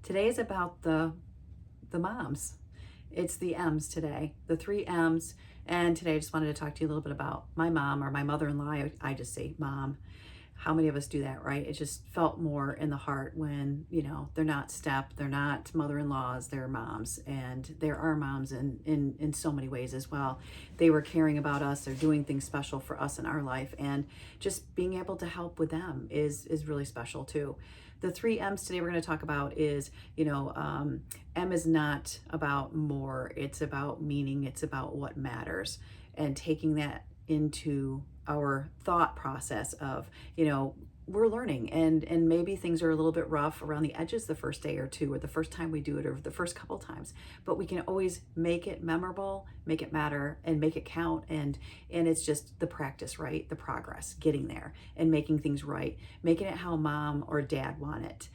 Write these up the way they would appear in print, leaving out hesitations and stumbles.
Today is about the moms. It's the M's today, the three M's. And today I just wanted to talk to you a little bit about my mom or my mother-in-law. I just say mom. How many of us do that, right? It just felt more in the heart when, they're not step, they're not mother-in-laws, they're moms. And there are moms in so many ways as well. They were caring about us, they're doing things special for us in our life. And just being able to help with them is really special too. The three M's today we're going to talk about is, M is not about more, it's about meaning, it's about what matters, and taking that into our thought process of, we're learning and maybe things are a little bit rough around the edges the first day or two, or the first time we do it, or the first couple times, but we can always make it memorable, make it matter, and make it count. And it's just the practice, right? The progress, getting there and making things right, making it how mom or dad want it.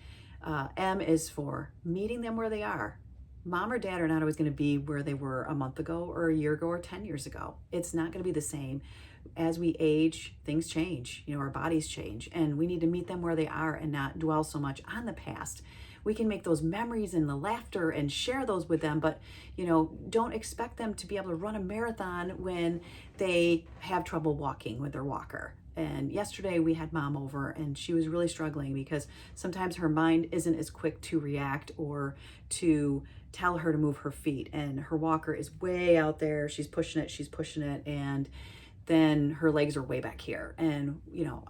M is for meeting them where they are. Mom or dad are not always going to be where they were a month ago or a year ago or 10 years ago. It's not going to be the same. As we age, things change, our bodies change, and we need to meet them where they are and not dwell so much on the past. We can make those memories and the laughter and share those with them, but don't expect them to be able to run a marathon when they have trouble walking with their walker. And yesterday we had mom over and she was really struggling because sometimes her mind isn't as quick to react or to tell her to move her feet, and her walker is way out there. She's pushing it, and then her legs are way back here. And,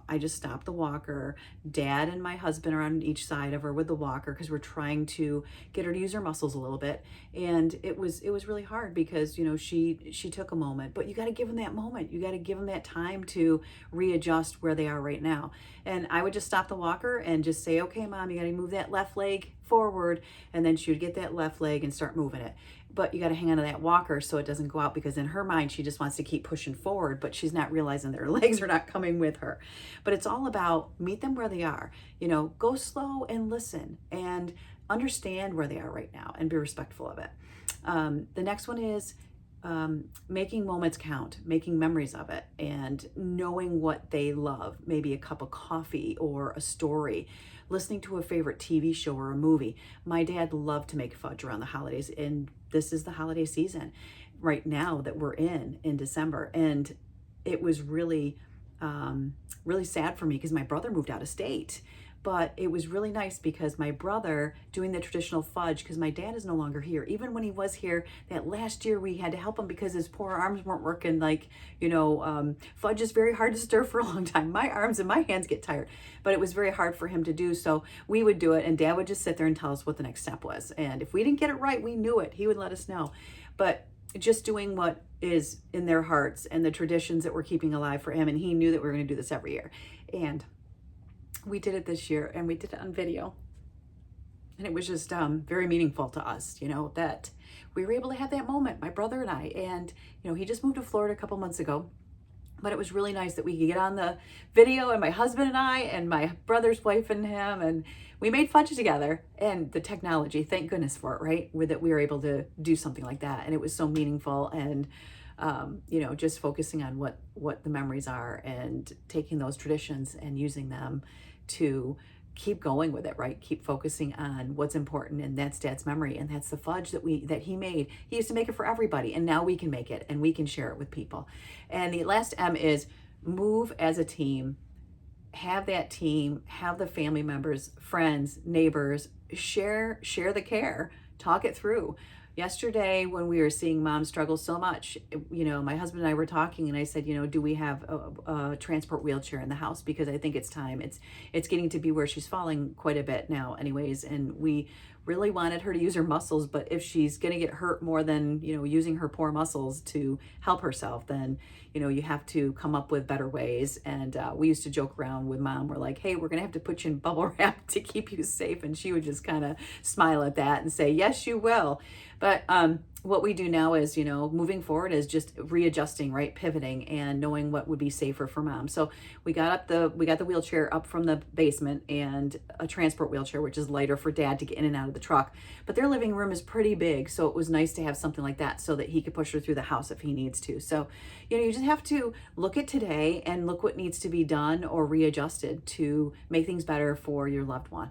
I just stopped the walker. Dad and my husband are on each side of her with the walker because we're trying to get her to use her muscles a little bit. And it was really hard because, she took a moment, but you got to give them that moment. You got to give them that time to readjust where they are right now. And I would just stop the walker and just say, okay, mom, you got to move that left leg forward. And then she would get that left leg and start moving it. But you got to hang on to that walker so it doesn't go out, because in her mind, she just wants to keep pushing forward, but she's not realizing that her legs are not coming with her. But it's all about meet them where they are, go slow and listen and understand where they are right now and be respectful of it. The next one is making moments count, making memories of it, and knowing what they love, maybe a cup of coffee or a story, listening to a favorite TV show or a movie. My dad loved to make fudge around the holidays, and this is the holiday season right now that we're in December. And it was really, really sad for me because my brother moved out of state. But it was really nice because my brother doing the traditional fudge, because my dad is no longer here. Even when he was here, that last year we had to help him because his poor arms weren't working. Fudge is very hard to stir for a long time. My arms and my hands get tired, but it was very hard for him to do. So we would do it, and Dad would just sit there and tell us what the next step was. And if we didn't get it right, we knew it. He would let us know. But just doing what is in their hearts and the traditions that we're keeping alive for him. And he knew that we were going to do this every year. And we did it this year, and we did it on video, and it was just very meaningful to us, that we were able to have that moment, my brother and I. And he just moved to Florida a couple months ago, but it was really nice that we could get on the video, and my husband and I and my brother's wife and him, and we made fudge together. And the technology, thank goodness for it, right? That we were able to do something like that, and it was so meaningful. And just focusing on what the memories are and taking those traditions and using them to keep going with it, right? Keep focusing on what's important, and that's Dad's memory, and that's the fudge that he made. He used to make it for everybody, and now we can make it and we can share it with people. And the last M is move as a team. Have that team, have the family members, friends, neighbors, share the care, talk it through. Yesterday, when we were seeing mom struggle so much, my husband and I were talking, and I said, do we have a transport wheelchair in the house? Because I think it's time. It's getting to be where she's falling quite a bit now anyways. And we really wanted her to use her muscles, but if she's going to get hurt more than, using her poor muscles to help herself, then, you have to come up with better ways. And we used to joke around with mom. We're like, hey, we're going to have to put you in bubble wrap to keep you safe. And she would just kind of smile at that and say, yes, you will. But what we do now is, moving forward is just readjusting, right? Pivoting and knowing what would be safer for mom. So we got the wheelchair up from the basement, and a transport wheelchair, which is lighter for Dad to get in and out of the truck. But their living room is pretty big. So it was nice to have something like that so that he could push her through the house if he needs to. So, you just have to look at today and look what needs to be done or readjusted to make things better for your loved one.